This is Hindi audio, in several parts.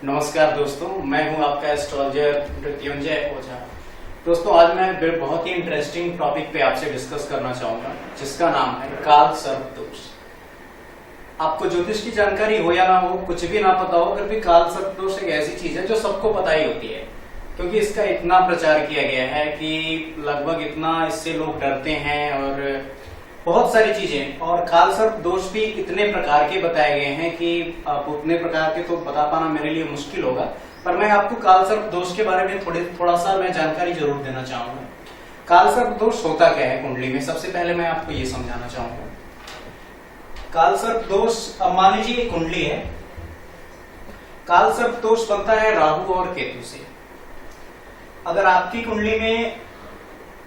नमस्कार दोस्तों, मैं हूं आपका एस्ट्रोलॉजर मृत्युंजय ओझा। दोस्तों, आज मैं बहुत ही इंटरेस्टिंग टॉपिक पे आपसे डिस्कस करना चाहूंगा, जिसका नाम है काल सर्प दोष। आपको ज्योतिष की जानकारी हो या ना हो, कुछ भी ना पता हो, फिर भी काल सर्प दोष एक ऐसी चीज है जो सबको पता ही होती है, क्योंकि इसका इतना प्रचार किया गया है कि लगभग इतना इससे लोग डरते हैं और बहुत सारी चीजें। और काल सर्प दोष भी इतने प्रकार के बताए गए हैं कि आप उतने प्रकार के तो बता पाना मेरे लिए मुश्किल होगा, पर मैं आपको काल सर्प दोष के बारे में थोड़ा सा मैं जानकारी जरूर देना चाहूंगा। काल सर्प दोष होता क्या है कुंडली में, सबसे पहले मैं आपको ये समझाना चाहूंगा। काल सर्प दोष, अब मान लीजिए कुंडली है, काल सर्प दोष बनता है राहु और केतु से। अगर आपकी कुंडली में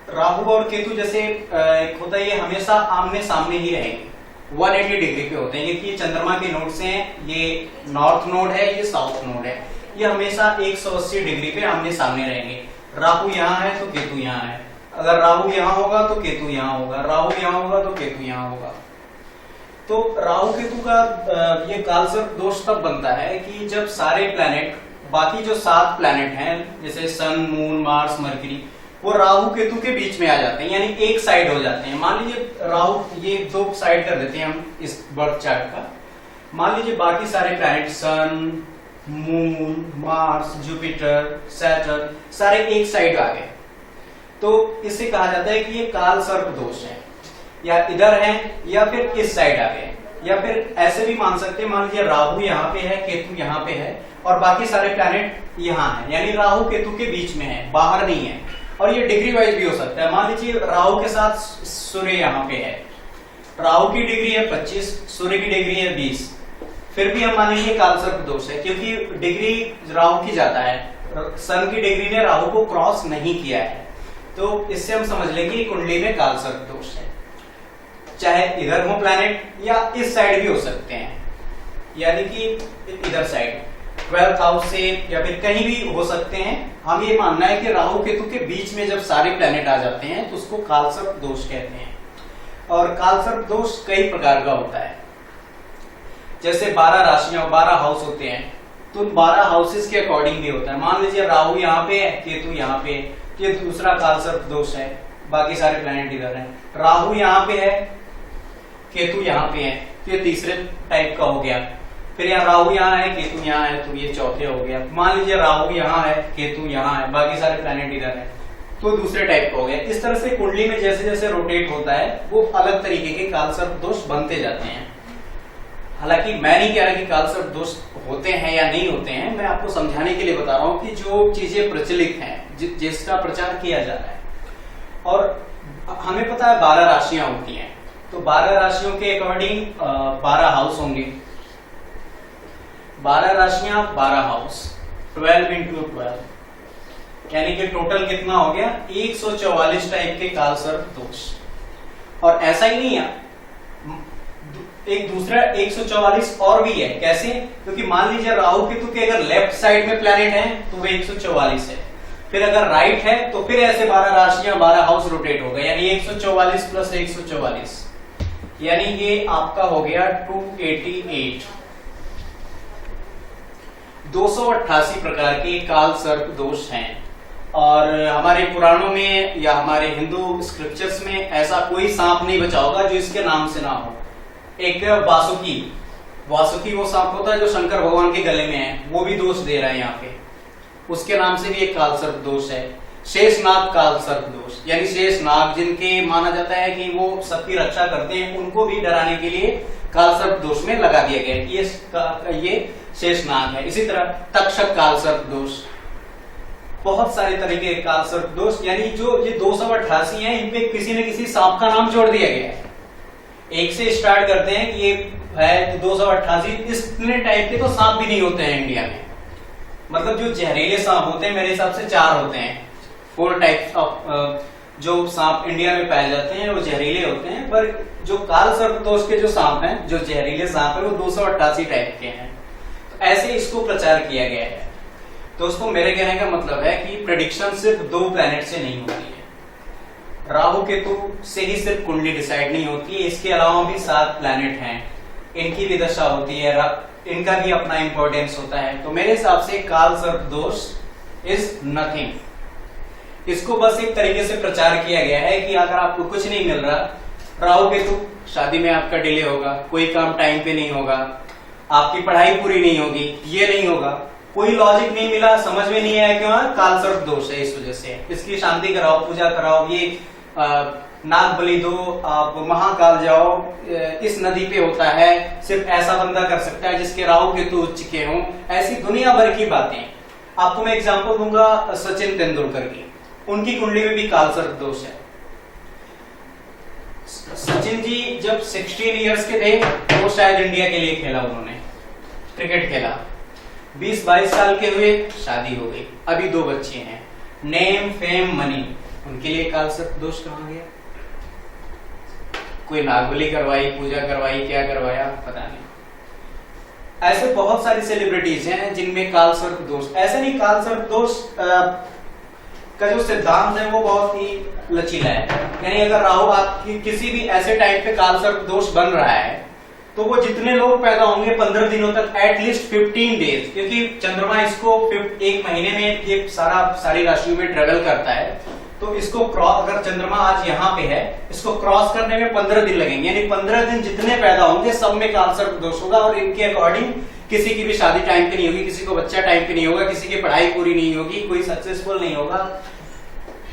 राहु और केतु जैसे एक होता है, ये हमेशा आमने सामने ही रहेंगे, 180 डिग्री पे होते हैं। ये चंद्रमा के नोड से हैं, ये नॉर्थ नोड है, ये साउथ नोड है, ये हमेशा 180 डिग्री पे आमने सामने रहेंगे। राहु यहाँ है तो केतु यहाँ है, अगर राहु यहाँ होगा तो केतु यहाँ होगा, राहु यहाँ होगा तो केतु यहाँ होगा। तो राहु केतु का ये काल सर्प दोष तब बनता है कि जब सारे प्लैनेट, बाकी जो 7 प्लैनेट हैं जैसे सन, मून, मार्स, मरकरी, वो राहु केतु के बीच में आ जाते हैं, यानी एक साइड हो जाते हैं। मान लीजिए राहु, ये 2 साइड कर देते हैं हम इस बर्थ चार्ट का। मान लीजिए बाकी सारे planet sun, moon, Mars, Jupiter, Saturn सारे एक साइड आ गए, तो इसे कहा जाता है कि ये काल सर्प दोष है, या इधर है या फिर इस साइड आ गए। या फिर ऐसे भी मान सकते हैं, मान लीजिए राहु यहाँ पे है, केतु यहाँ पे है और बाकी सारे प्लैनेट यहाँ है, यानी राहु केतु के बीच में है, बाहर नहीं है। और ये डिग्री वाइज भी हो सकता है। मान लीजिए राहु के साथ सूर्य यहाँ पे है, राहु की डिग्री है 25, सूर्य की डिग्री है 20, फिर भी हम मानेंगे काल सर्प दोष है, क्योंकि डिग्री राहु की जाता है, सन की डिग्री ने राहु को क्रॉस नहीं किया है। तो इससे हम समझ लेंगे कुंडली में काल सर्प दोष है। चाहे इधर हो प्लैनेट या इस साइड भी हो सकते हैं, यानी कि इधर साइड 12th हाउस से या फिर कहीं भी हो सकते हैं। हम ये मानना है कि राहु केतु के बीच में जब सारे प्लैनेट आ जाते हैं तो उसको काल सर्प दोष कहते हैं। और काल सर्प दोष कई प्रकार का होता है, जैसे 12 राशियां, 12 हाउस होते हैं, तो 12 हाउसेस के अकॉर्डिंग भी होता है। मान लीजिए राहु यहाँ पे है, केतु यहाँ पे, ये दूसरा काल सर्प दोष है, बाकी सारे प्लैनेट इधर हैं। राहु यहाँ पे है, केतु यहाँ पे है, ये तीसरे टाइप का हो गया। फिर यहाँ राहु यहाँ है, केतु यहाँ है, तो ये चौथे हो गया। मान लीजिए राहु यहाँ है, केतु यहाँ है, बाकी सारे प्लैनेट इधर है, तो दूसरे टाइप का हो गया। इस तरह से कुंडली में जैसे जैसे रोटेट होता है, वो अलग तरीके के काल सर्प दोष बनते जाते हैं। हालांकि मैं नहीं कह रहा कि काल सर्प दोष होते हैं या नहीं होते हैं, मैं आपको समझाने के लिए बता रहा हूँ कि जो चीजें प्रचलित हैं, जिसका प्रचार किया जा रहा है। और हमें पता है 12 राशियां होती हैं, तो 12 राशियों के अकॉर्डिंग 12 हाउस होंगे। 12 राशियां, 12 हाउस, 12 इंटू 12, यानी कि टोटल कितना हो गया, 144 टाइप के काल सर्प दोष। और ऐसा ही नहीं है, एक दूसरा 144 और भी है। कैसे? क्योंकि मान लीजिए राहु केतु के अगर लेफ्ट साइड में प्लैनेट है तो वो 144 है, फिर अगर राइट है तो फिर ऐसे 12 राशियां, 12 हाउस रोटेट हो गए, यानी 144 प्लस 144, यानी ये आपका हो गया 288। 288 प्रकार के काल सर्प दोष हैं। और हमारे पुराणों में या हमारे हिंदू स्क्रिप्चर्स में ऐसा कोई सांप नहीं बचा होगा जो इसके नाम से ना हो। एक वासुकी, वासुकी वो सांप होता है जो शंकर भगवान के गले में है, वो भी दोष दे रहा है यहाँ पे, उसके नाम से भी एक काल सर्प दोष है। शेषनाग काल सर्प दोष, यानी शेषनाग जिनके माना जाता है कि वो सबकी रक्षा करते हैं, उनको भी डराने के लिए काल सर्प दोष में लगा दिया गया है, ये शेषनाग है। इसी तरह तक्षक काल सर्प दोष, बहुत सारे तरह के काल सर्प दोष, यानी जो ये 288 हैं, इनपे किसी न किसी सांप का नाम जोड़ दिया गया है। एक से स्टार्ट करते हैं कि ये है 288, इतने टाइप के तो सांप भी नहीं होते हैं इंडिया में। मतलब जो जहरीले सांप होते हैं, मेरे हिसाब से 4 होते हैं, 4 टाइप्स ऑफ जो सांप इंडिया में पाए जाते हैं, वो जहरीले होते हैं। पर जो काल सर्प दोष के जो सांप हैं, जो जहरीले सांप है, वो 288 टाइप के हैं। तो ऐसे इसको प्रचार किया गया है। दोस्तों, मेरे कहने का मतलब है कि प्रेडिक्शन सिर्फ 2 प्लैनेट से नहीं होती है, राहु केतु से ही सिर्फ कुंडली डिसाइड नहीं होती है, इसके अलावा भी 7 प्लैनेट हैं, इनकी भी दशा होती है। इनका भी अपना इंपॉर्टेंस होता है। तो मेरे हिसाब से काल सर्प दोष इज नथिंग। इसको बस एक तरीके से प्रचार किया गया है कि अगर आपको कुछ नहीं मिल रहा, राहु केतु, शादी में आपका डिले होगा, कोई काम टाइम पे नहीं होगा, आपकी पढ़ाई पूरी नहीं होगी, ये नहीं होगा, कोई लॉजिक नहीं मिला, समझ में नहीं आया, क्यों? काल सर्प दोष है, इस वजह से। इसकी शांति कराओ, पूजा कराओ, ये नाग बलि दो, आप महाकाल जाओ, इस नदी पे होता है, सिर्फ ऐसा बंदा कर सकता है जिसके राहु केतु उच्च के हों, ऐसी दुनिया भर की बातें। आपको मैं एग्जांपल दूंगा सचिन तेंदुलकर की, उनकी कुंडली में भी काल सर्प दोष है। सचिन जी जब 16 इयर्स के थे तो शायद इंडिया के लिए खेला, उन्होंने क्रिकेट खेला। 20-22 साल के हुए, शादी हो गई, अभी 2 बच्चे हैं, नेम फेम मनी, उनके लिए काल सर्प दोष कहां गया? कोई नागबली करवाई, पूजा करवाई, क्या करवाया पता नहीं। ऐसे बहुत सारी सेलिब्रिटीज हैं जिनमें काल सर्प दोष, ऐसे नहीं, काल सर्प दोष का जो सिद्धांत है वो बहुत ही लचीला है। यानी अगर राहु आपकी किसी भी ऐसे टाइम पे काल सर्प दोष बन रहा है तो वो जितने लोग पैदा होंगे 15 दिनों तक, एटलीस्ट 15 डेज, क्योंकि चंद्रमा इसको 1 महीने में ये सारी राशियों में ट्रेवल करता है, तो इसको अगर चंद्रमा आज यहाँ पे है, इसको क्रॉस करने में 15 दिन लगेंगे, यानी 15 दिन जितने पैदा होंगे सब में काल सर्प दोष होगा। और इनके अकॉर्डिंग किसी की भी शादी टाइम पे नहीं होगी, किसी को बच्चा टाइम पे नहीं होगा, किसी की पढ़ाई पूरी नहीं होगी, कोई सक्सेसफुल नहीं होगा,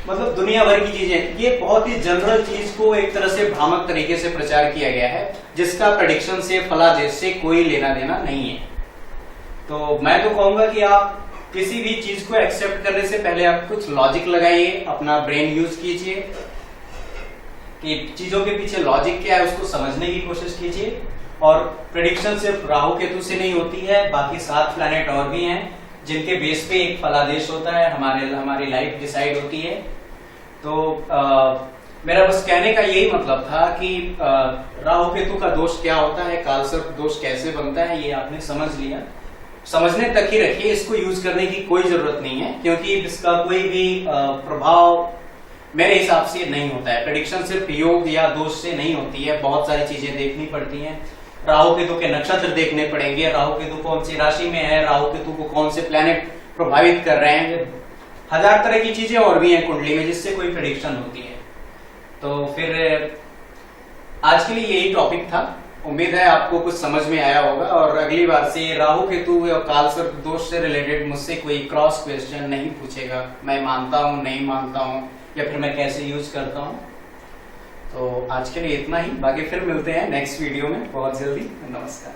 मतलब दुनिया भर की चीजें। ये बहुत ही जनरल चीज को एक तरह से भ्रामक तरीके से प्रचार किया गया है, जिसका प्रेडिक्शन से, फलादेश से कोई लेना देना नहीं है। तो मैं तो कहूंगा कि आप किसी भी चीज को एक्सेप्ट करने से पहले आप कुछ लॉजिक लगाइए, अपना ब्रेन यूज कीजिए, कि चीजों के पीछे लॉजिक क्या है उसको समझने की कोशिश कीजिए। और प्रेडिक्शन सिर्फ राहु केतु से नहीं होती है, बाकी 7 प्लैनेट और भी हैं जिनके बेस पे एक फलादेश होता है, हमारी लाइफ डिसाइड होती है। तो मेरा बस कहने का यही मतलब था कि राहु केतु का दोष क्या होता है, काल सर्प दोष कैसे बनता है, ये आपने समझ लिया। समझने तक ही रखिए, इसको यूज करने की कोई जरूरत नहीं है, क्योंकि इसका कोई भी प्रभाव मेरे हिसाब से नहीं होता है। प्रेडिक्शन सिर्फ योग या दोष से नहीं होती है, बहुत सारी चीजें देखनी पड़ती हैं। राहु केतु के नक्षत्र देखने पड़ेंगे, राहु केतु कौन सी राशि में है, राहु केतु को कौन से प्लैनेट प्रभावित कर रहे हैं, 1000 तरह की चीजें और भी हैं कुंडली में जिससे कोई प्रेडिक्शन होती है। तो फिर आज के लिए यही टॉपिक था, उम्मीद है आपको कुछ समझ में आया होगा। और अगली बार से राहु केतु और काल सर्प दोष से रिलेटेड मुझसे कोई क्रॉस क्वेश्चन नहीं पूछेगा, मैं मानता हूं, नहीं मानता हूं, या फिर मैं कैसे यूज करता हूं। तो आज के लिए इतना ही, बाकी फिर मिलते हैं नेक्स्ट वीडियो में बहुत जल्दी। नमस्कार।